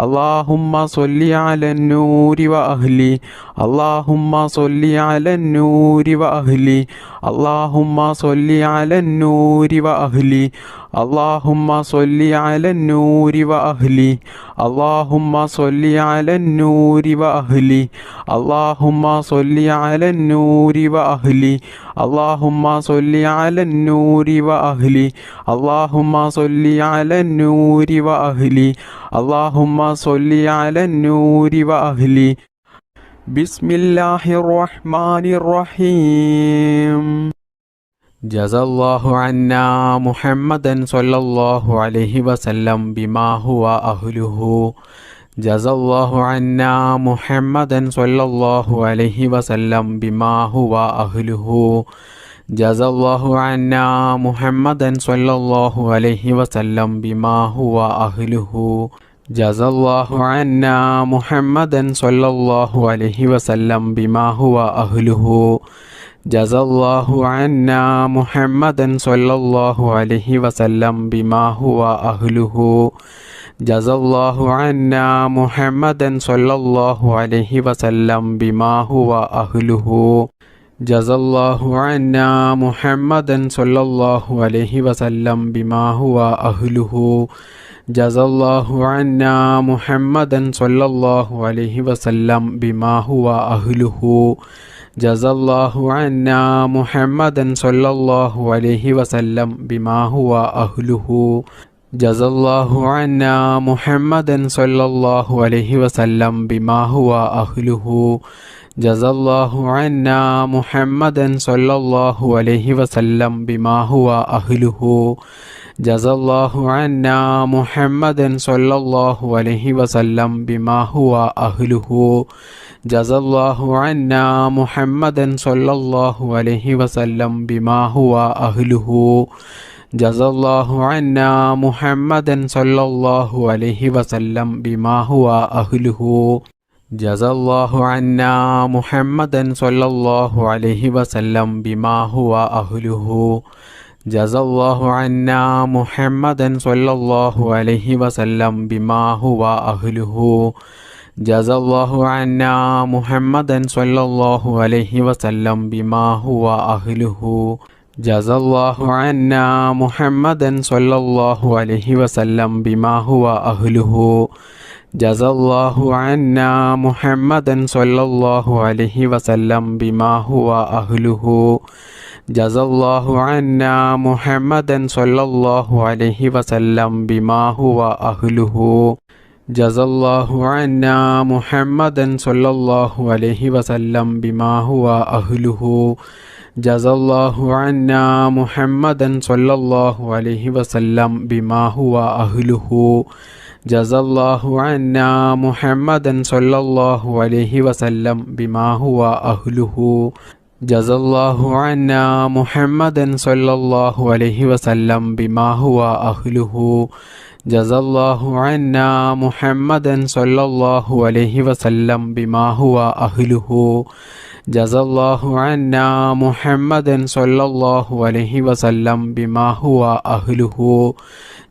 اللهم صل على النور وأهلي اللهم صل على النور وأهلي اللهم صل على النور وأهلي اللهم صل على النور وأهلي اللهم صل على النور وأهلي اللهم صل على النور وأهلي اللهم صل على النور وأهلي اللهم صل على النور وأهلي اللهم صل على النور وأهلي بسم الله الرحمن الرحيم جزا الله عنا محمدا صلى الله عليه وسلم بما هو أهله جزا الله عنا محمدا صلى الله عليه وسلم بما هو أهله جزا الله عنا محمدا صلى الله عليه وسلم بما هو أهله جزا الله عنا محمدا صلى الله عليه وسلم بما هو أهله جزا الله عنا محمدا صلى الله عليه وسلم بما هو أهله جزا الله عنا محمدا صلى الله عليه وسلم بما هو أهله جزا الله عنا محمدا صلى الله عليه وسلم بما هو أهله جزا الله عنا محمدا صلى الله عليه وسلم بما هو أهله جزا الله عنا محمدا صلى الله عليه وسلم بما هو أهله جزا الله عنا محمدا صلى الله عليه وسلم بما هو أهله جزا الله عنا محمدا صلى الله عليه وسلم بما هو أهله جزا الله عنا محمدا صلى الله عليه وسلم بما هو أهله جزا الله عنا محمدا صلى الله عليه وسلم بما هو أهله جزا الله عنا محمدا صلى الله عليه وسلم بما هو أهله جزا الله عنا محمدا صلى الله عليه وسلم بما هو أهله جزا الله عنا محمدا صلى الله عليه وسلم بما هو أهله جزا الله عنا محمدا صلى الله عليه وسلم بما هو أهله جزا الله عنا محمدا صلى الله عليه وسلم بما هو أهله جزا الله عنا محمدا صلى الله عليه وسلم بما هو أهله جزا الله عنا محمدا صلى الله عليه وسلم بما هو أهله جزا الله عنا محمدا صلى الله عليه وسلم بما هو أهله جزا الله عنا محمدا صلى الله عليه وسلم بما هو أهله جزا الله عنا محمدا صلى الله عليه وسلم بما هو أهله جزا الله عنا محمدا صلى الله عليه وسلم بما هو أهله جزا الله عنا محمدا صلى الله عليه وسلم بما هو أهله جزا الله عنا محمدا صلى الله عليه وسلم بما هو أهله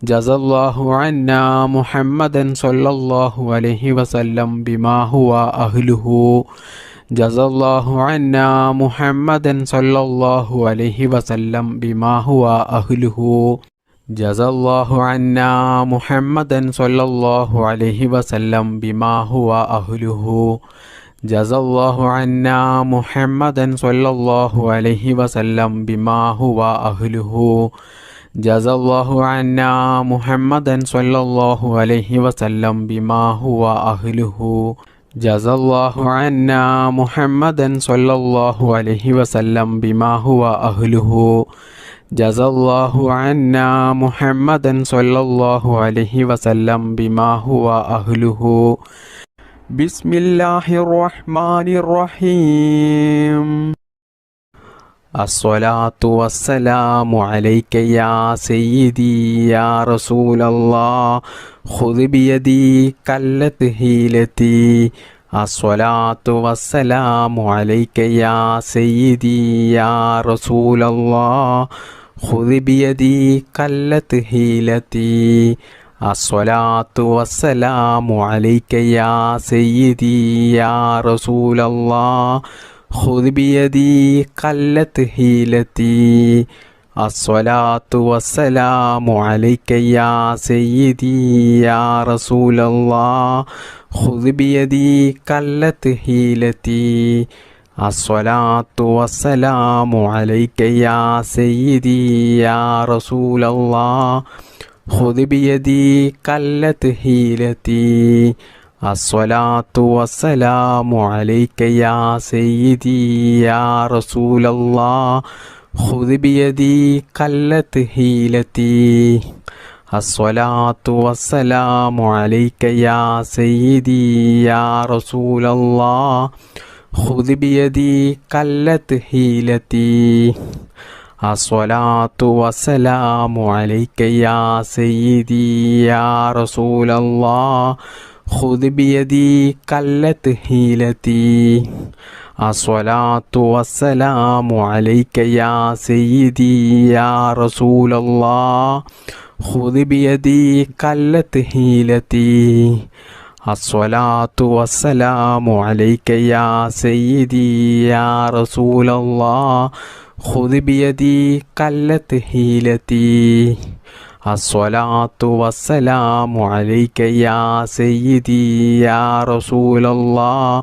جزا الله عنا محمدا صلى الله عليه وسلم بما هو أهله جزا الله عنا محمدا صلى الله عليه وسلم بما هو أهله جزا الله عنا محمدا صلى الله عليه وسلم بما هو أهله جزا الله عنا محمدا صلى الله عليه وسلم بما هو أهله جزا الله عنا محمدا صلى الله عليه وسلم بما هو أهله جزا الله عنا محمدا صلى الله عليه وسلم بما هو أهله جزا الله عنا محمدا صلى الله عليه وسلم بما هو أهله بسم الله الرحمن الرحيم الصلاة والسلام عليك يا سيدي يا رسول الله خذ بيدي قلت حيلتي الصلاة والسلام عليك يا سيدي يا رسول الله خذ بيدي قلت حيلتي അസ്സലാത്തു വസ്സലാമു അലൈക യാ സയ്യിദി യാ റസൂലല്ലാഹ് ഖുദ് ബിയദി ഖല്ലത്ത് ഹീലതി അസ്സലാത്തു വസ്സലാമു അലൈക യാ സയ്യിദി യാ റസൂലല്ലാഹ് ഖുദ് ബിയദി ഖല്ലത്ത് ഹീലതി അസ്സലാത്തു വസ്സലാമു അലൈക യാ സയ്യിദി യാ റസൂലല്ലാഹ് ഖുദ് ബിയദി ഖല്ലത്ത് ഹീലതി അസ്സലാത്തു വസ്സലാമു അലൈക യാ സയ്യിദി യാ റസൂലല്ലാഹ് ഖുദ് ബിയദി ഖല്ലത്ത് ഹീലതി അസ്സലാത്തു വസ്സലാമു അലൈക യാ സയ്യിദി യാ റസൂലല്ലാഹ് ഖുദ് ബിയദി ഖല്ലത്ത് ഹീലതി അസ്സലാത്തു വസ്സലാമു അലൈക യാ സയ്യിദി യാ റസൂലല്ലാഹ് ഖുദ് ബിയദി ഖല്ലത്ത് ഹീലതി അസ്സലാത്തു വസ്സലാമു അലൈക യാ സയ്യിദി യാ റസൂലല്ലാഹ് ഖുദ് ബിയദി ഖല്ലത്ത് ഹീലതി അസ്സലാത്തു വസ്സലാമു അലൈക യാ സയ്യിദി യാ റസൂലല്ലാഹ് ഖുദ് ബിയദി ഖല്ലത്ത് ഹീലതി അസ്സലാത്തു വസ്സലാമു അലൈക യാ സയ്യിദി യാ റസൂലല്ലാഹ്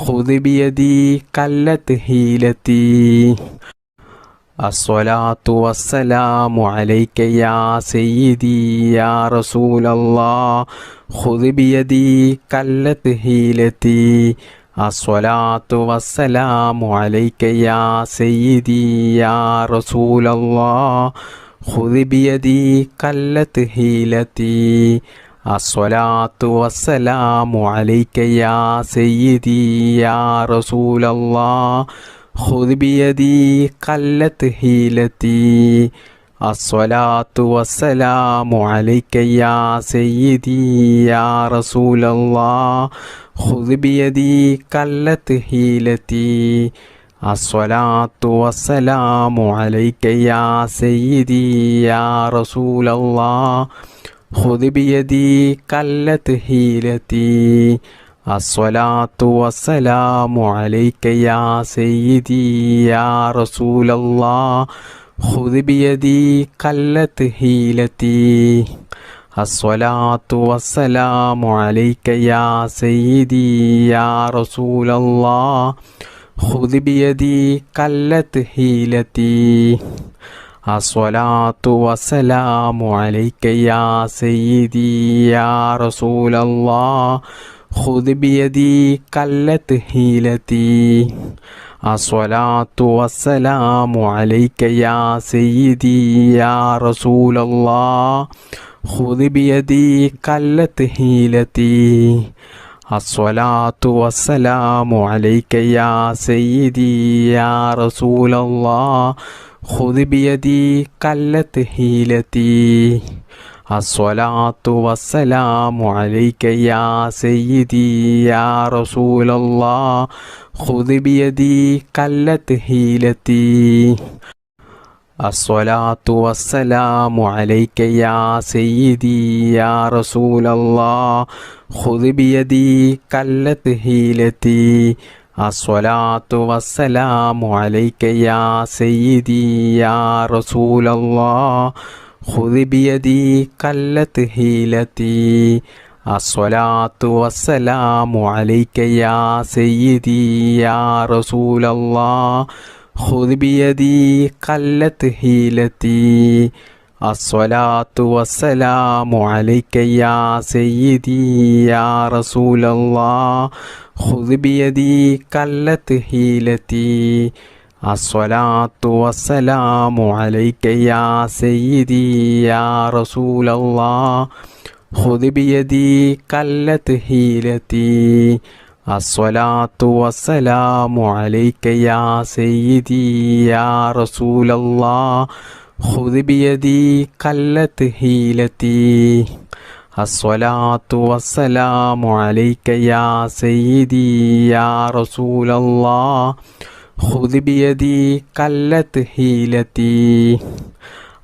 ഖുദ് ബിയദി ഖല്ലത്ത് ഹീലതി അസ്സലാത്തു വസ്സലാമു അലൈക യാ സയ്യിദി യാ റസൂലല്ലാഹ് ഖുദ് ബിയദി ഖല്ലത്ത് ഹീലതി അസ്സലാത്തു വസ്സലാമു അലൈക യാ സയ്യിദി യാ റസൂലല്ലാഹ് ഖുദ് ബിയദി ഖല്ലത്ത് ഹീലതി അസ്സലാത്തു വസ്സലാമു അലൈക യാ സയ്യിദി യാ റസൂലല്ലാഹ് ഖുദ് ബിയദി ഖല്ലത്ത് ഹീലതി അസ്സലാത്തു വസ്സലാമു അലൈക യാ സയ്യിദി യാ റസൂലല്ലാഹ് ഖുദ് ബിയദി ഖല്ലത്ത് ഹീലതി അസ്സലാത്തു വസ്സലാമു അലൈക യാ സയ്യിദി യാ റസൂലല്ലാഹ് ഖുദ് ബിയദി ഖല്ലത്ത് ഹീലതി അസ്സലാത്തു വസ്സലാമു അലൈക യാ സയ്യിദി യാ റസൂലല്ലാഹ് ഖുദ് ബിയദി ഖല്ലത്ത് ഹീലതി അസ്സലാത്തു വസ്സലാമു അലൈക യാ സയ്യിദി യാ റസൂലല്ലാഹ് ഖുദ് ബിയദി ഖല്ലത്ത് ഹീലതി അസ്സലാത്തു വസ്സലാമു അലൈക യാ സയ്യിദി യാ റസൂലല്ലാഹ് ഖുദ് ബിയദി ഖല്ലത്ത് ഹീലതി അസ്സലാത്തു വസ്സലാമു അലൈക യാ സയ്യിദി യാ റസൂലല്ലാഹ് ഖുദ് ബിയദി ഖല്ലത്ത് ഹീലതി അസ്സലാത്തു വസ്സലാമു അലൈക യാ സയ്യിദി യാ റസൂലല്ലാഹ് ഖുദ് ബിയദി ഖല്ലത്ത് ഹീലതി അസ്സലാത്തു വസ്സലാമു അലൈക യാ സയ്യിദി യാ റസൂലല്ലാഹ് ഖുദ് ബിയദി ഖല്ലത്ത് ഹീലതി അസ്സലാത്തു വസ്സലാമു അലൈക യാ സയ്യിദി യാ റസൂലല്ലാഹ് ഖുദ് ബിയദി ഖല്ലത്ത് ഹീലതി അസ്സലാത്തു വസ്സലാമു അലൈക യാ സയ്യിദി യാ റസൂലല്ലാഹ് ഖുദ് ബിയദി ഖല്ലത്ത് ഹീലതി അസ്സലാത്തു വസ്സലാമു അലൈക യാ സയ്യിദി യാ റസൂലല്ലാഹ് ഖുദ് ബിയദി ഖല്ലത്ത് ഹീലതി അസ്സലാത്തു വസ്സലാമു അലൈക യാ സയ്യിദി യാ റസൂലല്ലാഹ് ഖുദ് ബിയദി ഖല്ലത്ത് ഹീലതി അസ്സലാത്തു വസ്സലാമു അലൈക യാ സയ്യിദി യാ റസൂലല്ലാഹ് ഖുദ് ബിയദി ഖല്ലത്ത് ഹീലതി അസ്സലാത്തു വസ്സലാമു അലൈക യാ സയ്യിദി യാ റസൂലല്ലാഹ് ഖുദ് ബിയദി ഖല്ലത്ത് ഹീലതി അസ്സലാത്തു വസ്സലാമു അലൈക യാ സയ്യിദി യാ റസൂലല്ലാഹ് ഖുദ് ബിയദി ഖല്ലത്ത് ഹീലതി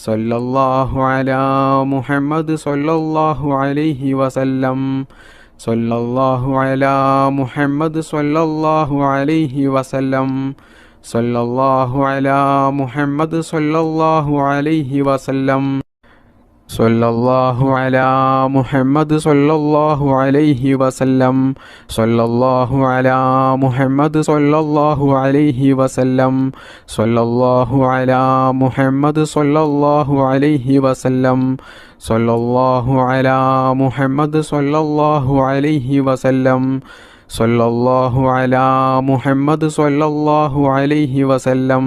സല്ലല്ലാഹു അലാ മുഹമ്മദ് സല്ലല്ലാഹു അലൈഹി വസല്ലം സല്ലല്ലാഹു അലാ മുഹമ്മദ് സല്ലല്ലാഹു അലൈഹി വസല്ലം സല്ലല്ലാഹു അലാ മുഹമ്മദ് സല്ലല്ലാഹു അലൈഹി വസല്ലം സല്ലല്ലാഹു അലാ മുഹമ്മദ് സല്ലല്ലാഹു അലൈഹി വസല്ലം സല്ലല്ലാഹു അലാ മുഹമ്മദ് സല്ലല്ലാഹു അലൈഹി വസല്ലം സല്ലല്ലാഹു അലാ മുഹമ്മദ് സല്ലല്ലാഹു അലൈഹി വസല്ലം സല്ലല്ലാഹു അലാ മുഹമ്മദ് സല്ലല്ലാഹു അലൈഹി വസല്ലം സല്ലല്ലാഹു അലാ മുഹമ്മദ് സല്ലല്ലാഹു അലൈഹി വസല്ലം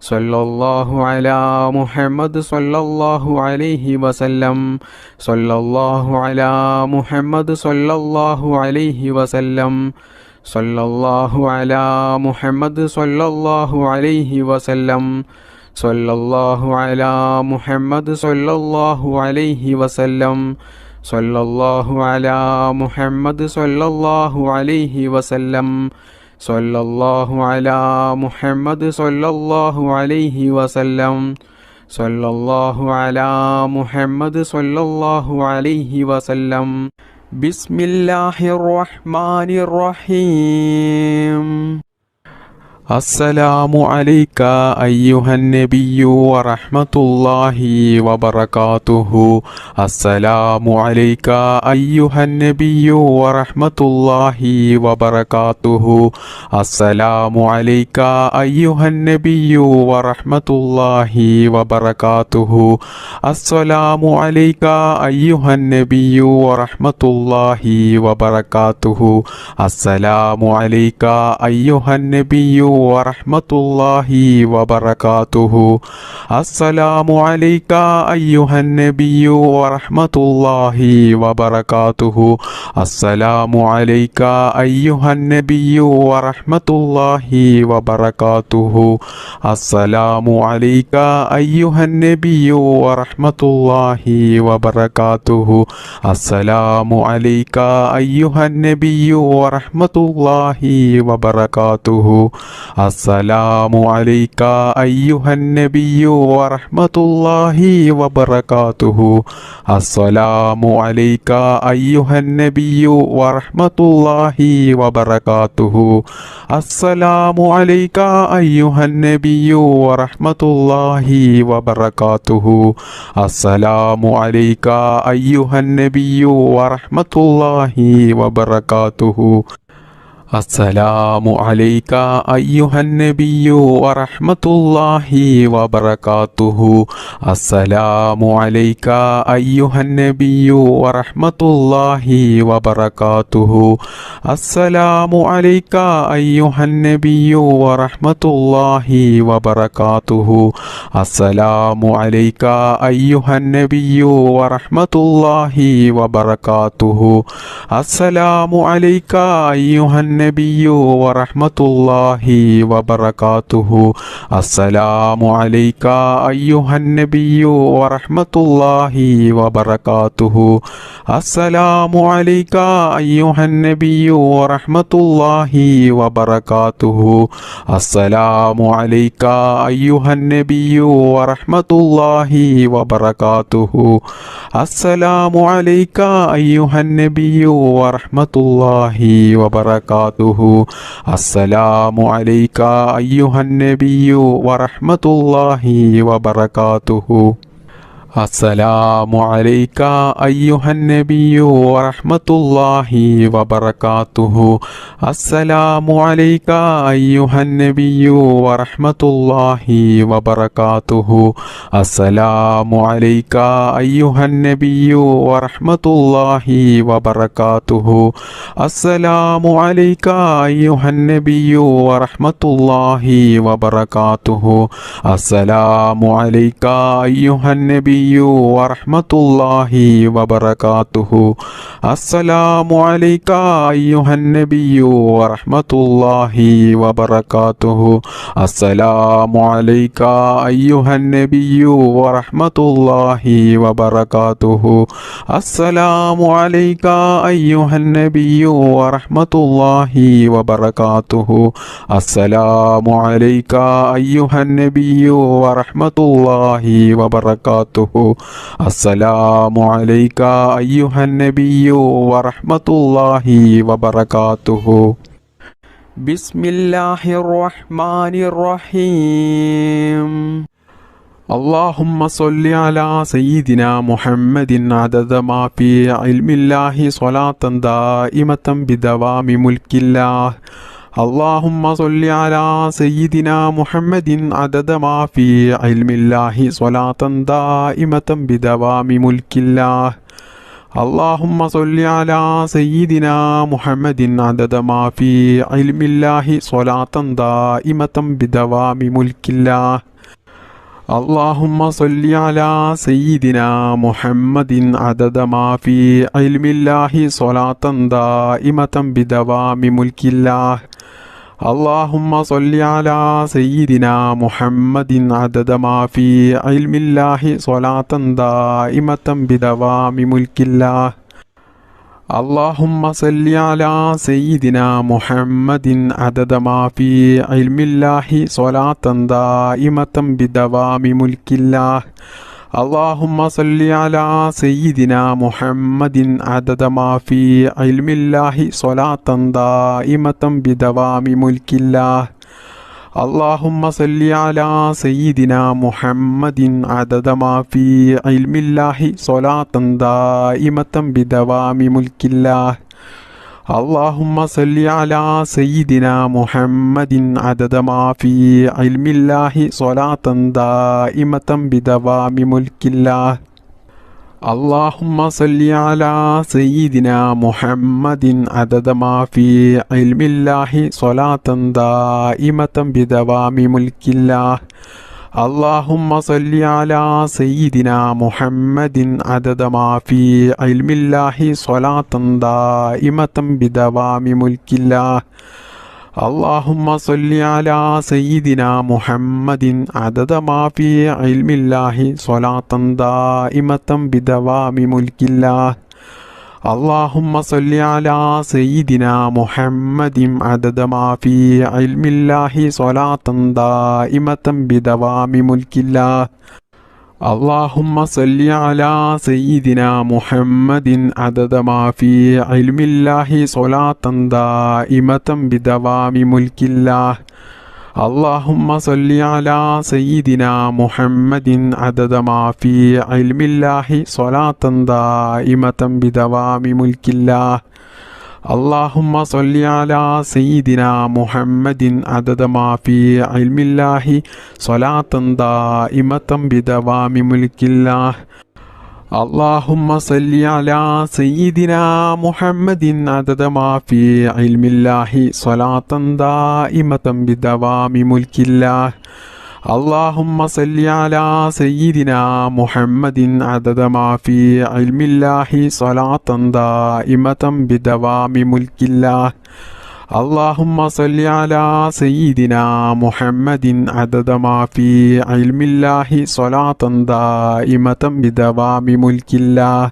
സല്ലല്ലാഹു അലാ മുഹമ്മദ് സല്ലല്ലാഹു അലൈഹി വസല്ലം സല്ലല്ലാഹു അലാ മുഹമ്മദ് സല്ലല്ലാഹു അലൈഹി വസല്ലം സല്ലല്ലാഹു അലാ മുഹമ്മദ് സല്ലല്ലാഹു അലൈഹി വസല്ലം സല്ലല്ലാഹു അലാ മുഹമ്മദ് സല്ലല്ലാഹു അലൈഹി വസല്ലം സല്ലല്ലാഹു അലാ മുഹമ്മദ് സല്ലല്ലാഹു അലൈഹി വസല്ലം സല്ലല്ലാഹു അലാ മുഹമ്മദ് സല്ലല്ലാഹു അലൈഹി വസല്ലം സല്ലല്ലാഹു അലാ മുഹമ്മദ് സല്ലല്ലാഹു അലൈഹി വസല്ലം ബിസ്മില്ലാഹിർ റഹ്മാനിർ റഹീം അസ്സലാമു അലൈക അയ്യുഹൻ നബിയ്യു വറഹ്മത്തുള്ളാഹി വബറകാതുഹു അസ്സലാമു അലൈക അയ്യുഹൻ നബിയ്യു വറഹ്മത്തുള്ളാഹി വബറകാതുഹു അസ്സലാമു അലൈക അയ്യുഹൻ നബിയ്യു വറഹ്മത്തുള്ളാഹി വബറകാതുഹു അസ്സലാമു അലൈക അയ്യുഹൻ നബിയ്യു വറഹ്മത്തുള്ളാഹി വബറകാതുഹു അസ്സലാമു അലൈക അയ്യുഹൻ നബിയ്യു വറഹ്മത്തുള്ളാഹി വബറകാതുഹു അസ്സലാമു അലൈക അയ്യുഹൻ നബിയ്യു വറഹ്മത്തുള്ളാഹി വബറകാതുഹു അസ്സലാമു അലൈക അയ്യുഹൻ നബിയ്യു വറഹ്മത്തുള്ളാഹി വബറകാതുഹു അസ്സലാമു അലൈക അയ്യുഹൻ നബിയ്യു വറഹ്മത്തുള്ളാഹി വബറകാതുഹു അസ്സലാമു അലൈക അയ്യുഹൻ നബിയ്യു വറഹ്മത്തുള്ളാഹി വബറകാതുഹു അസ്സലാമു അലൈക അയ്യുഹൻ നബിയ്യു വറഹ്മത്തുള്ളാഹി വബറകാതുഹു അസ്സലാമു അലൈക അയ്യുഹൻ നബിയ്യു വറഹ്മത്തുള്ളാഹി വബറകാതുഹു അസ്സലാമു അലൈക അയ്യുഹൻ നബിയ്യു വറഹ്മത്തുള്ളാഹി വബറകാതുഹു അസ്സലാമു അലൈക അയ്യുഹൻ നബിയ്യു വറഹ്മത്തുള്ളാഹി വബറകാതുഹു അസ്സലാമു അലൈക അയ്യുഹൻ നബിയ്യു വറഹ്മത്തുള്ളാഹി വബറകാതുഹു അസ്സലാമു അലൈക അയ്യുഹൻ നബിയ്യു വറഹ്മത്തുള്ളാഹി വബറകാതുഹു അസ്സലാമു അലൈക അയ്യുഹൻ നബിയ്യു വറഹ്മത്തുള്ളാഹി വബറകാതുഹു അസ്സലാമു അലൈക അയ്യുഹൻ നബിയ്യു വറഹ്മത്തുള്ളാഹി വബറകാതുഹു അസ്സലാമു അലൈക അയ്യുഹൻ നബിയ്യു വറഹ്മത്തുള്ളാഹി വബറകാതുഹു അസ്സലാമു അലൈക അയ്യുഹൻ നബിയ്യു വറഹ്മത്തുള്ളാഹി വബറകാതുഹു അസ്സലാമു അലൈക അയ്യുഹൻ നബിയ്യു വറഹ്മത്തുള്ളാഹി വബറകാതുഹു അസ്സലാമു അലൈക അയ്യുഹൻ നബിയ്യു വറഹ്മത്തുള്ളാഹി വബറകാതുഹു അസ്സലാമു അലൈക അയ്യുഹൻ നബിയ്യു വറഹ്മത്തുള്ളാഹി വബറകാതുഹു അസ്സലാമു അലൈക അയ്യുഹൻ നബിയ്യു വറഹ്മത്തുള്ളാഹി വബറകാതുഹു അസ്സലാമു അലൈക അയ്യുഹൻ നബിയ്യു വറഹ്മത്തുള്ളാഹി വബറകാതുഹു അസ്സലാമു അലൈക അയ്യുഹൻ നബിയ്യു വറഹ്മത്തുള്ളാഹി വബറകാതുഹു അസ്സലാമു അലൈക അയ്യുഹൻ നബിയ്യു വറഹ്മത്തുള്ളാഹി വബറകാതുഹു അസ്സലാമു അലൈക അയ്യുഹൻ നബിയ്യു വറഹ്മത്തുള്ളാഹി വബറകാതുഹു അസ്സലാമു അലൈക അയ്യുഹൻ നബിയ്യു النبي ورحمة الله وبركاته السلام عليك أيها النبي ورحمة الله وبركاته السلام عليك أيها النبي ورحمة الله وبركاته السلام عليك أيها النبي ورحمة الله وبركاته السلام عليك أيها النبي ورحمة الله وبركاته السلام عليك أيها النبي ورحمة الله وبركاته بسم الله الرحمن الرحيم اللهم صل على سيدنا محمد عدد ما في علم الله صلاة دائمة بدوام ملك الله اللهم صل على سيدنا محمد عدد ما في علم الله صلاة دائمة بدوام ملك الله اللهم صل على سيدنا محمد عدد ما في علم الله صلاة دائمة بدوام ملك الله اللهم صل على سيدنا محمد عدد ما في علم الله صلاة دائمة بدوام ملك الله اللهم صل على سيدنا محمد عدد ما في علم الله صلاة دائمة بدوام ملك الله اللهم صل على سيدنا محمد عدد ما في علم الله صلاة دائمة بدوام ملك الله اللهم صل على سيدنا محمد عدد ما في علم الله صلاة دائمة بدوام ملك الله اللهم صل على سيدنا محمد عدد ما في علم الله صلاة دائمة بدوام ملك الله اللهم صل على سيدنا محمد عدد ما في علم الله صلاة دائمة بدوام ملك الله اللهم صل على سيدنا محمد عدد ما في علم الله صلاة دائمة بدوام ملك الله اللهم صل على سيدنا محمد عدد ما في علم الله صلاة دائمة بدوام ملك الله اللهم صل على سيدنا محمد عدد ما في علم الله صلاة دائمة بدوام ملك الله اللهم صل على سيدنا محمد عدد ما في علم الله صلاة دائمة بدوام ملك الله اللهم صل على سيدنا محمد عدد ما في علم الله صلاة دائمة بدوام ملك الله اللهم صل على سيدنا محمد عدد ما في علم الله صلاة دائمة بدوام ملك الله اللهم صل على سيدنا محمد عدد ما في علم الله صلاة دائمة بدوام ملك الله اللهم صل على سيدنا محمد عدد ما في علم الله صلاة دائمة بدوام ملك الله اللهم صل على سيدنا محمد عدد ما في علم الله صلاة دائمة بدوام ملك الله اللهم صل على سيدنا محمد عدد ما في علم الله صلاة دائمة بدوام ملك الله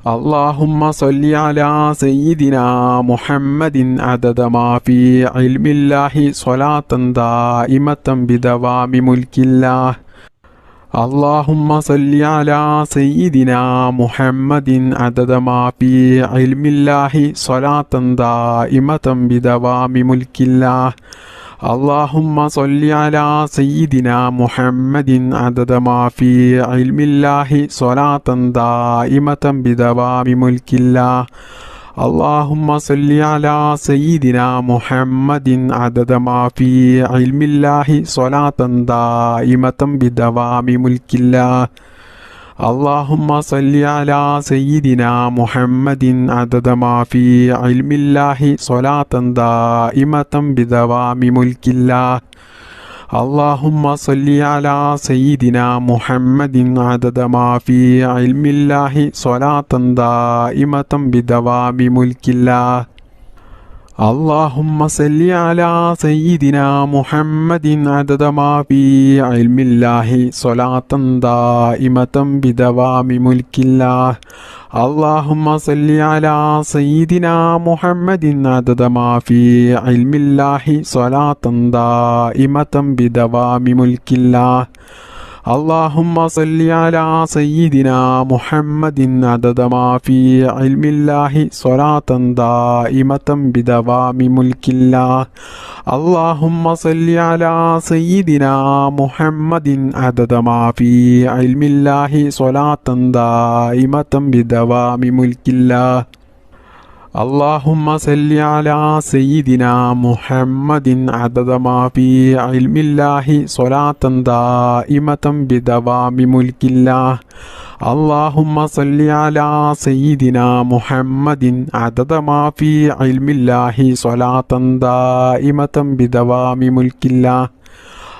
اللهم صل على سيدنا محمد عدد ما في علم الله صلاة دائمة بدوام ملك الله اللهم صل على سيدنا محمد عدد ما في علم الله صلاة دائمة بدوام ملك الله اللهم صل على سيدنا محمد عدد ما في علم الله صلاة دائمة بدوام ملك الله اللهم صل على سيدنا محمد عدد ما في علم الله صلاة دائمة بدوام ملك الله اللهم صل على سيدنا محمد عدد ما في علم الله صلاة دائمة بدوام ملك الله اللهم صل على سيدنا محمد عدد ما في علم الله صلاة دائمة بدوام ملك الله. اللهم صل على سيدنا محمد عدد ما في علم الله صلاة دائمة بدوام ملك الله. اللهم صل على سيدنا محمد عدد ما في علم الله صلاة دائمة بدوام ملك الله. اللهم صل على سيدنا محمد عدد ما في علم الله صلاة دائمة بدوام ملك الله. اللهم صل على سيدنا محمد عدد ما في علم الله صلاة دائمة بدوام ملك الله. اللهم صل على سيدنا محمد عدد ما في علم الله صلاة دائمة بدوام ملك الله. اللهم صل على سيدنا محمد عدد ما في علم الله صلاة دائمة بدوام ملك الله.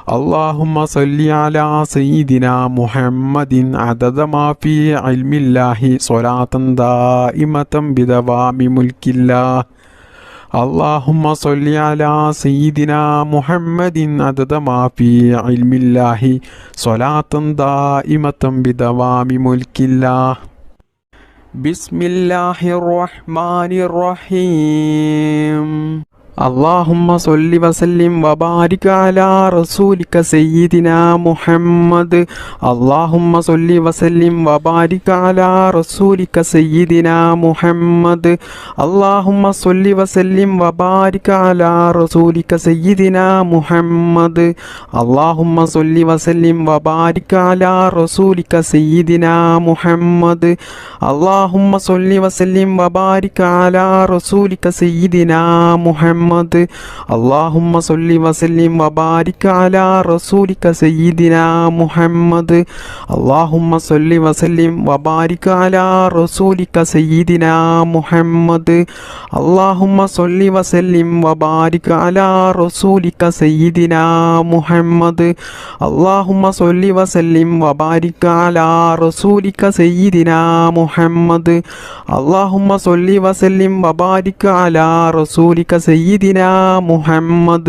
اللهم صل على سيدنا محمد عدد ما في علم الله صلاة دائمة بدوام ملك الله. اللهم صل على سيدنا محمد عدد ما في علم الله صلاة دائمة بدوام ملك الله. بسم الله الرحمن الرحيم. اللهم صل وسلم وبارك على رسولك سيدنا محمد. اللهم صل وسلم وبارك على رسولك سيدنا محمد. اللهم صل وسلم وبارك على رسولك سيدنا محمد. اللهم صل وسلم وبارك على رسولك سيدنا محمد. اللهم صل وسلم وبارك على رسولك سيدنا محمد. اللهم صل وسلم وبارك على رسولك سيدنا محمد. اللهم صل وسلم وبارك على رسولك سيدنا محمد. اللهم صل وسلم وبارك على رسولك سيدنا محمد. اللهم صل وسلم وبارك على رسولك سيدنا محمد. اللهم صل وسلم وبارك على رسولك سيدنا محمد. اللهم صل وسلم وبارك على رسولك سيدنا محمد.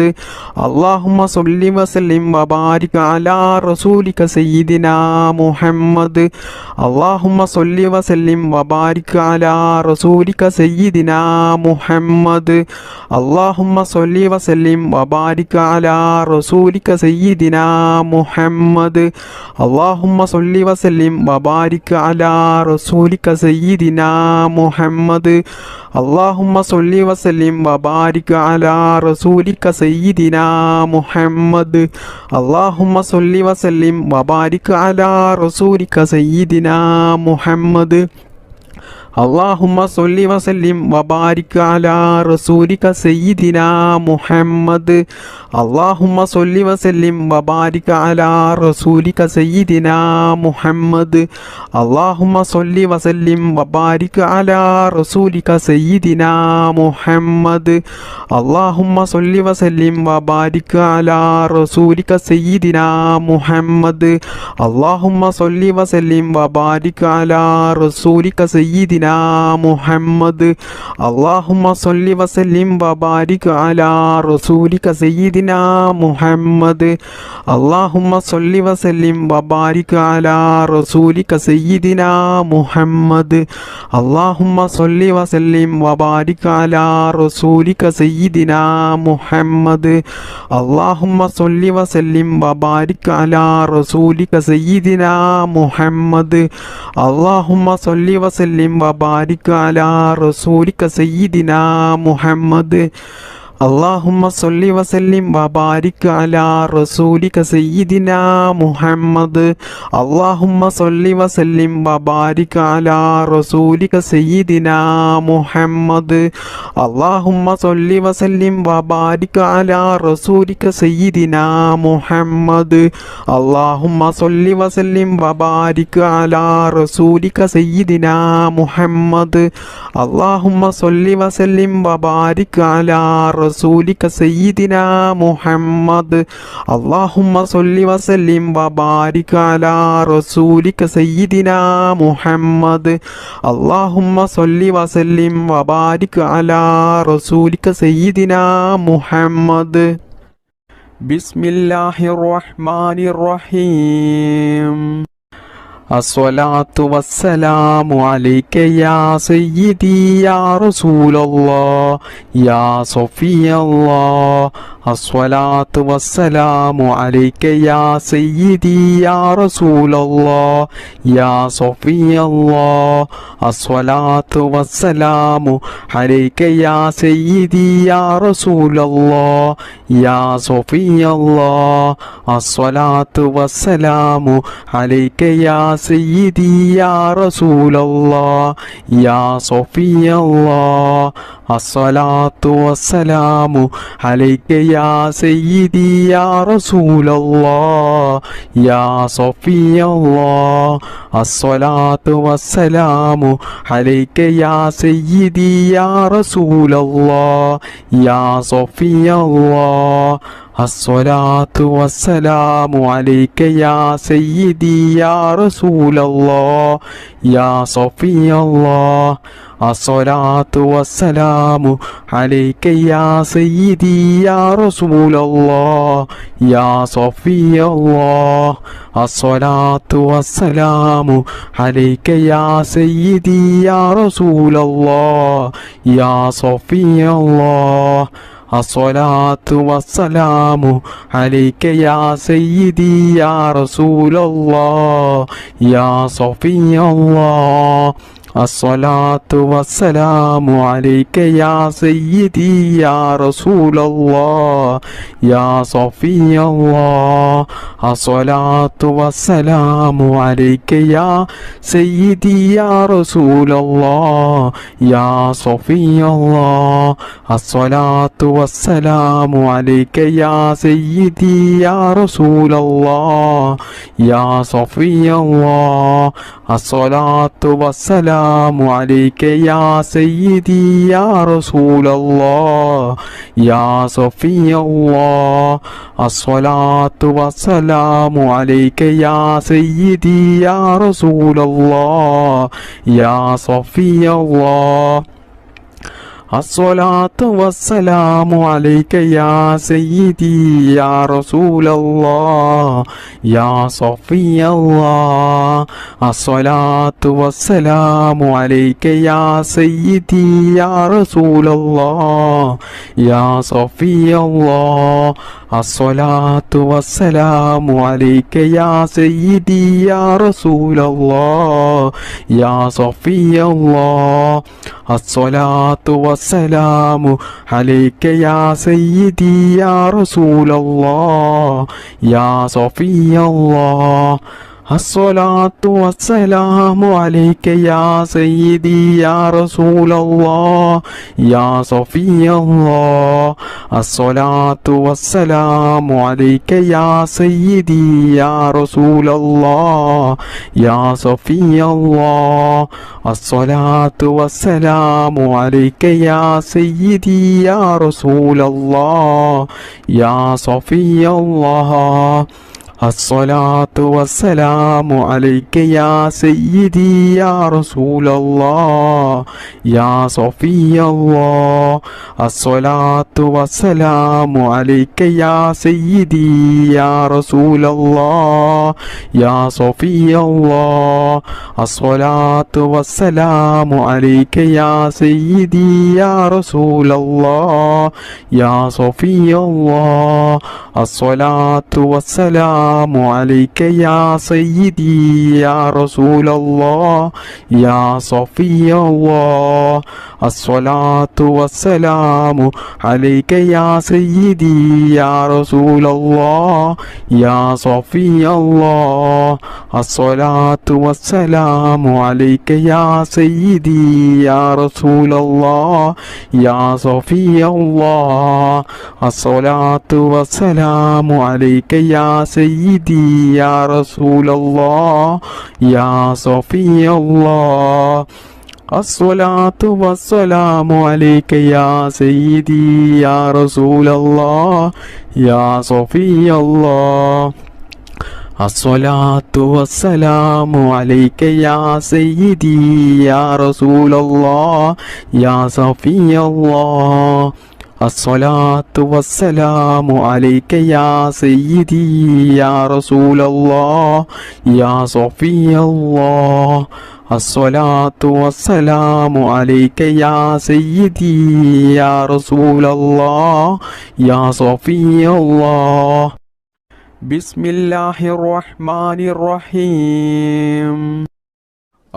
اللهم صل وسلم وبارك على رسولك سيدنا محمد. اللهم صل وسلم وبارك على رسولك سيدنا محمد. اللهم صل وسلم وبارك على رسولك سيدنا محمد. اللهم صل وسلم وبارك على رسولك سيدنا محمد. اللهم صل وسلم وبارك على رسولك سيدنا محمد. اللهم صل وسلم وبارك على رسولك سيدنا محمد. اللهم صل وسلم وبارك على رسولك سيدنا محمد. اللهم صل وسلم وبارك على رسولك سيدنا محمد. اللهم صل وسلم وبارك على رسولك سيدنا محمد. اللهم صل وسلم وبارك على رسولك سيدنا محمد. اللهم صل وسلم وبارك على رسولك سيدنا محمد. اللهم صل وسلم وبارك على رسولك سيدنا محمد. اللهم صل وسلم وبارك على رسولك سيدنا محمد. اللهم صل وسلم وبارك على رسولك سيدنا محمد. اللهم صل وسلم وبارك على رسولك سيدنا محمد. اللهم صل وسلم وبارك على رسولك سيدنا محمد. اللهم صل وسلم وبارك على رسولك سيدنا محمد. اللهم صل وسلم وبارك على رسولك سيدنا محمد. اللهم صل وسلم وبارك على رسولك سيدنا محمد. اللهم صل وسلم وبارك على റസൂലിക സയ്യിദിനാ മുഹമ്മദ് അല്ലാഹുമ്മ സ്വല്ലി വസല്ലിം വബാരിക് അലാ റസൂലിക സയ്യിദിനാ മുഹമ്മദ് അല്ലാഹുമ്മ സ്വല്ലി വസല്ലിം വബാരിക് അലാ റസൂലിക സയ്യിദിനാ മുഹമ്മദ് ബിസ്മില്ലാഹിർ റഹ്മാനിർ റഹീം അസ്സലാത്തു വസ്സലാമു അലൈക യാ സയ്യിദി യാ റസൂലല്ലാഹ് യാ സഫിയല്ലാഹ് അസ്സലാത്തു വസ്സലാമു അലൈക യാ സയ്യിദി യാ റസൂലല്ലാഹ് യാ സഫിയല്ലാഹ് അസ്സലാത്തു വസ്സലാമു അലൈക യാ സയ്യിദി യാ റസൂലല്ലാഹ് യാ സഫിയല്ലാഹ് അസ്സലാത്തു വസ്സലാമു അലൈക യാ സയ്യിദി യാ റസൂലല്ലാഹ് യാ സഫിയല്ലാഹ് അസ്സലാത്തു വസ്സലാമു അലൈക യാ സയ്യിദി യാ റസൂലല്ലാഹ് യാ സഫിയല്ലാഹ് അസ്സലാത്തു വസ്സലാമു അലൈക യാ സയ്യിദി യാ റസൂലല്ലാഹ് യാ സഫിയല്ലാഹ് അസ്സലാത്തു വസ്സലാമു അലൈക യാ സയ്യിദി യാ റസൂലല്ലാഹ് യാ സഫിയല്ലാഹ് അസ്സലാത്തു വസ്സലാമു അലൈക യാ സയ്യിദി യാ റസൂലല്ലാഹ് യാ സഫിയല്ലാഹ് അസ്സലാത്തു വസ്സലാമു അലൈക യാ സയ്യിദി യാ റസൂലല്ലാഹ് യാ സഫിയല്ലാഹ് അസ്സലാത്തു വസ്സലാമു അലൈക യാ സയ്യിദി യാ റസൂലല്ലാഹ് യാ സഫിയല്ലാഹ് അസ്സലാത്തു വസ്സലാമു അലൈക യാ സയ്യിദി യാ റസൂലല്ലാഹ് യാ സഫിയല്ലാഹ് അസ്സലാത്തു വസ്സലാമു അലൈക യാ സയ്യിദി യാ റസൂലല്ലാഹ് യാ സഫിയല്ലാഹ് അസ്സലാത്തു വസ്സലാമു അലൈക യാ സയ്യിദി യാ റസൂലല്ലാഹ് യാ സഫിയല്ലാഹ് അസ്സലാത്തു വസ്സലാമു അലൈക യാ സയ്യിദി യാ റസൂലല്ലാഹ് യാ സഫിയല്ലാഹ് അസ്സലാത്തു വസ്സലാമു അലൈക യാ സയ്യിദി യാ റസൂലല്ലാഹ് യാ സഫിയല്ലാഹ് അസ്സലാത്തു വസ്സലാമു അലൈക യാ സയ്യിദി യാ റസൂലല്ലാഹ് യാ സഫിയല്ലാഹ് അസ്സലാത്തു വസ്സലാമു അലൈക യാ സയ്യിദി യാ റസൂലല്ലാഹ് യാ സഫിയല്ലാഹ് അസ്സലാത്തു വസ്സലാമു അലൈക യാ സയ്യിദി യാ റസൂലല്ലാഹ് യാ സഫിയല്ലാഹ് അസ്സലാത്തു വസ്സലാമു അലൈക യാ സയ്യിദി യാ റസൂലല്ലാഹ് യാ സഫിയല്ലാഹ് അസ്സലാത്തു വസ്സലാമു അലൈക യാ സയ്യിദി യാ റസൂലല്ലാഹ് യാ സഫിയല്ലാഹ് അസ്സലാത്തു വസ്സലാമു അലൈക യാ സയ്യിദി യാ റസൂലല്ലാഹ് യാ സഫിയല്ലാഹ് അസ്സലാത്തു വസ്സലാമു അലൈക യാ സയ്യിദി യാ റസൂലല്ലാഹ് യാ സഫിയല്ലാഹ് അസ്സലാത്തു വസ്സലാമു അലൈക യാ സയ്യിദി യാ റസൂലല്ലാഹ് യാ സഫിയല്ലാഹ് അസ്സലാത്തു വസ്സലാമു അലൈക യാ സയ്യിദി യാ റസൂലല്ലാഹ് യാ സഫിയല്ലാഹ് അസ്സലാത്തു വസ്സലാമു അലൈക യാ സയ്യിദി യാ റസൂലല്ലാഹ് യാ സഫിയല്ലാഹ് അസ്സലാത്തു വസ്സലാമു അലൈക യാ സയ്യിദി യാ റസൂലല്ലാഹ് യാ സഫിയല്ലാഹ് അസ്സലാത്തു വസ്സലാമു അലൈക യാ സയ്യിദി യാ റസൂലല്ലാഹ് യാ സഫിയല്ലാഹ് അസ്സലാത്തു വസ്സലാമു അലൈക യാ സയ്യിദി യാ റസൂലല്ലാഹ് യാ സഫിയല്ലാഹ് അസ്സലാത്തു വസ്സലാമു അലൈക യാ സയ്യിദി യാ റസൂലല്ലാഹ് യാ സഫിയല്ലാഹ് الصلاة والسلام عليك يا سيدي يا رسول الله يا صفي الله. الصلاة والسلام عليك يا سيدي يا رسول الله يا صفي الله. الصلاة والسلام عليك يا سيدي يا رسول الله يا صفي الله. الصلاة والسلام عليك يا سيدي يا رسول الله يا صفي الله. بسم الله الرحمن الرحيم.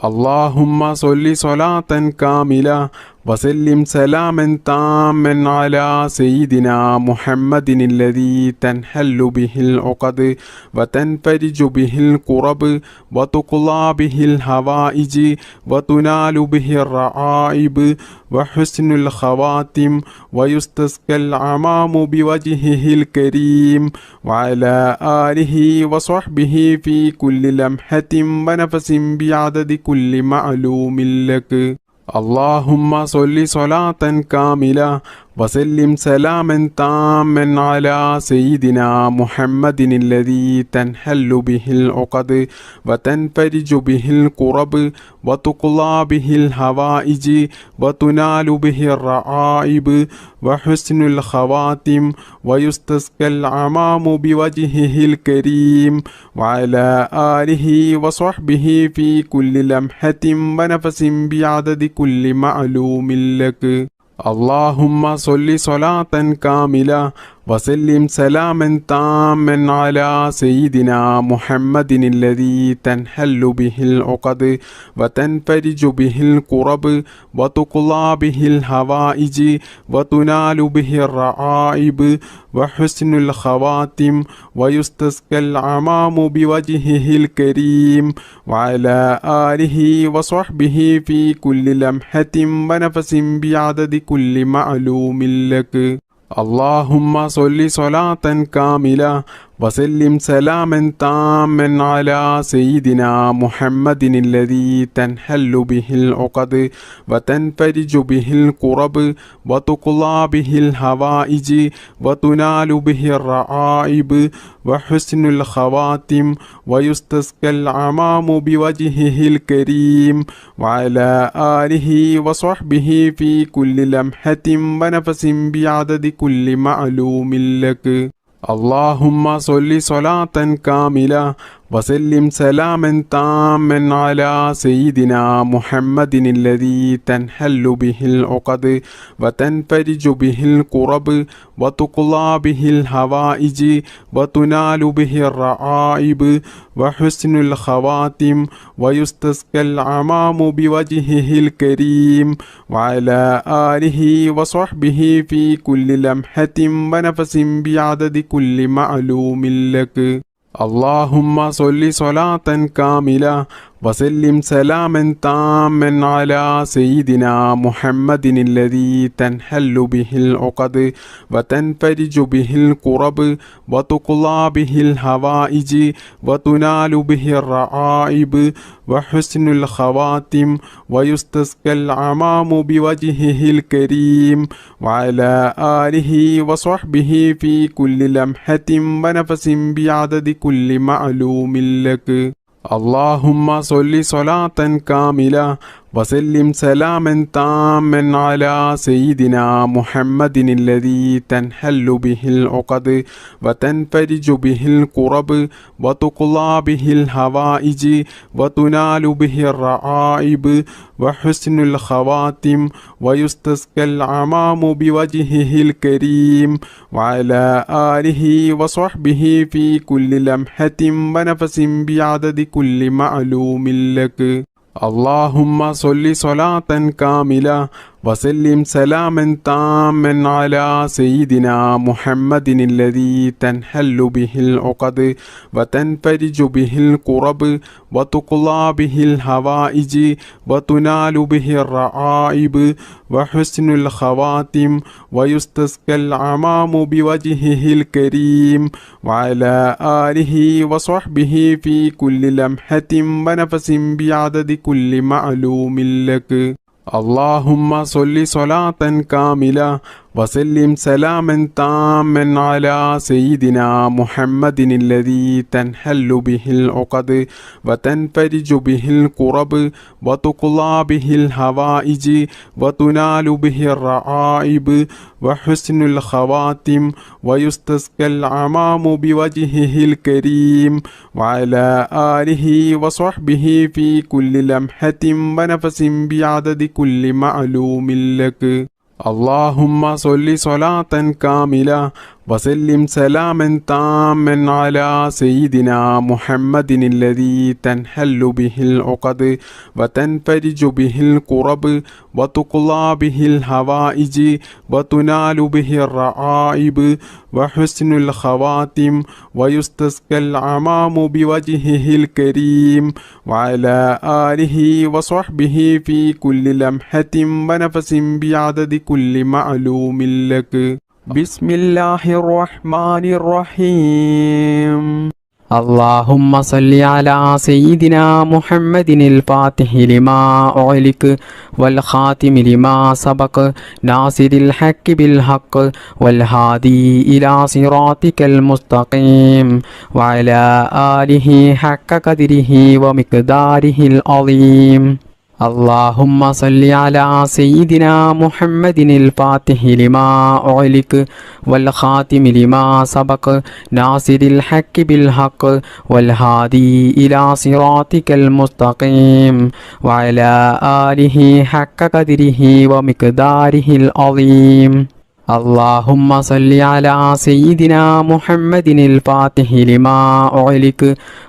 اللهم صل صلاة كاملة وسلم سلاما تاما على سيدنا محمد الذي تنحل به العقد وتنفرج به الكرب وتقضى به الحوائج وتنال به الرعائب وحسن الخواتم ويستسقى العمام بوجهه الكريم وعلى آله وصحبه في كل لمحة ونفس بعدد كل معلوم لك. اللهم صل صلاة كاملة وسلم سلاما تاما على سيدنا محمد الذي تنحل به العقد وتنفرج به الكرب وتقضى به الحوائج وتنال به الرعائب وحسن الخواتم ويستسقى العمام بوجهه الكريم وعلى آله وصحبه في كل لمحة ونفس بعدد كل معلوم لك. اللهم صل صلاة كاملة وسلم سلاما تاما على سيدنا محمد الذي تنحل به العقد وتنفرج به الكرب وتقضى به الحوائج وتنال به الرعائب وحسن الخواتم ويستسقى العمام بوجهه الكريم وعلى آله وصحبه في كل لمحة ونفس بعدد كل معلوم لك. اللهم صل صلاة كاملة وسلم سلاما تاما على سيدنا محمد الذي تنحل به العقد وتنفرج به الكرب وتقضى به الحوائج وتنال به الرعائب وحسن الخواتم ويستسقى العمام بوجهه الكريم وعلى آله وصحبه في كل لمحة ونفس بعدد كل معلوم لك. اللهم صل صلاة كاملة وسلم سلاما تاما على سيدنا محمد الذي تنحل به العقد وتنفرج به الكرب وتقضى به الحوائج وتنال به الرعائب وحسن الخواتم ويستسقى العمام بوجهه الكريم وعلى آله وصحبه في كل لمحة ونفس بعدد كل معلوم لك. اللهم صل صلاة كاملة وسلم سلاما تاما على سيدنا محمد الذي تنحل به العقد وتنفرج به الكرب وتقضى به الحوائج وتنال به الرعائب وحسن الخواتم ويستسقى العمام بوجهه الكريم وعلى آله وصحبه في كل لمحة ونفس بعدد كل معلوم لك. اللهم صل صلاة كاملة وسلم سلاما تاما على سيدنا محمد الذي تنحل به العقد وتنفرج به الكرب وتقضى به الحوائج وتنال به الرعائب وحسن الخواتم ويستسقى العمام بوجهه الكريم وعلى آله وصحبه في كل لمحة ونفس بعدد كل معلوم لك. اللهم صل صلاة كاملة وسلم سلاما تاما على سيدنا محمد الذي تنحل به العقد وتنفرج به الكرب وتقضى به الحوائج وتنال به الرعائب وحسن الخواتم ويستسقى العمام بوجهه الكريم وعلى آله وصحبه في كل لمحة ونفس بعدد كل معلوم لك. اللهم صل صلاة كاملة وسلم سلاما تاما على سيدنا محمد الذي تنحل به العقد وتنفرج به الكرب وتقضى به الحوائج وتنال به الرعائب وحسن الخواتم ويستسقى العمام بوجهه الكريم وعلى آله وصحبه في كل لمحة ونفس بعدد كل معلوم لك. اللهم صل صلاة كاملة وسلم سلاما تاما على سيدنا محمد الذي تنحل به العقد وتنفرج به الكرب وتقضى به الحوائج وتنال به الرعائب وحسن الخواتم ويستسقى العمام بوجهه الكريم وعلى آله وصحبه في كل لمحة ونفس بعدد كل معلوم لك. بسم الله الرحمن الرحيم. اللهم صل على سيدنا محمد الفاتح لما أغلق والخاتم لما سبق ناصر الحق بالحق والهادي إلى صراطك المستقيم وعلى آله حق قدره ومقداره العظيم. اللهم صل على سيدنا محمد الفاتح لما أغلق والخاتم لما سبق ناصر الحق بالحق والهادي إلى صراطك المستقيم وعلى آله حق قدره ومقداره العظيم. اللهم صل على سيدنا محمد الفاتح لما أغلق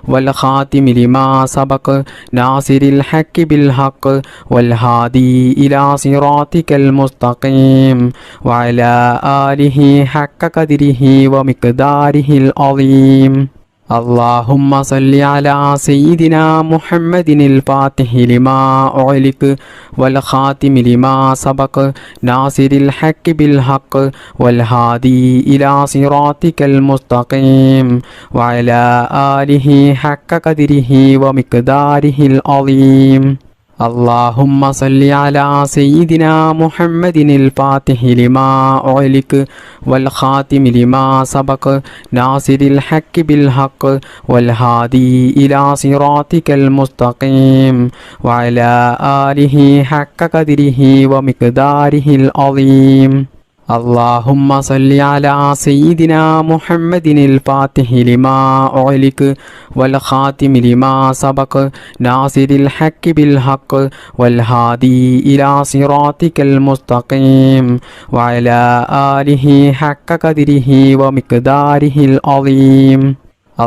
والخاتم لما سبق ناصر الحق بالحق والهادي إلى صراطك المستقيم وعلى آله حق قدره ومقداره العظيم. اللهم صل على سيدنا محمد الفاتح لما أغلق والخاتم لما سبق ناصر الحق بالحق والهادي إلى صراطك المستقيم وعلى آله حق قدره ومقداره العظيم. اللهم صل على سيدنا محمد الفاتح لما أغلق والخاتم لما سبق ناصر الحق بالحق والهادي إلى صراطك المستقيم وعلى آله حق قدره ومقداره العظيم. اللهم صل على سيدنا محمد الفاتح لما أغلق والخاتم لما سبق ناصر الحق بالحق والهادي إلى صراطك المستقيم وعلى آله حق قدره ومقداره العظيم.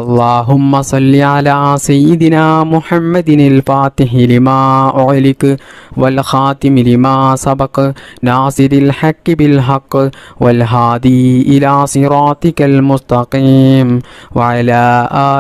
اللهم صل على سيدنا محمد الفاتح لما أغلق والخاتم لما سبق ناصر الحق بالحق والهادي إلى صراطك المستقيم وعلى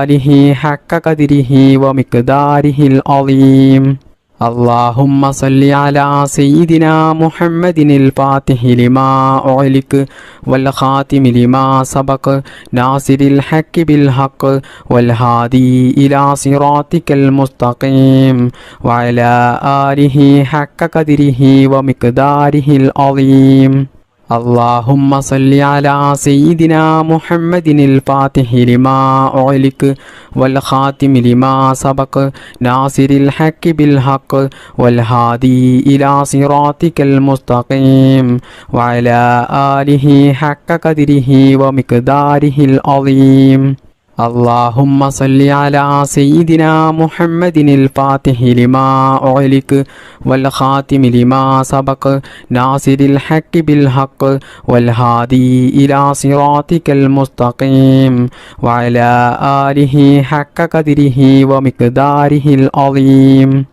آله حق قدره ومقداره العظيم. اللهم صل على سيدنا محمد الفاتح لما أغلق والخاتم لما سبق ناصر الحق بالحق والهادي إلى صراطك المستقيم وعلى آله حق قدره ومقداره العظيم. اللهم صل على سيدنا محمد الفاتح لما أغلق والخاتم لما سبق ناصر الحق بالحق والهادي إلى صراطك المستقيم وعلى آله حق قدره ومقداره العظيم. اللهم صل على سيدنا محمد الفاتح لما أغلق والخاتم لما سبق ناصر الحق بالحق والهادي إلى صراطك المستقيم وعلى آله حق قدره ومقداره العظيم.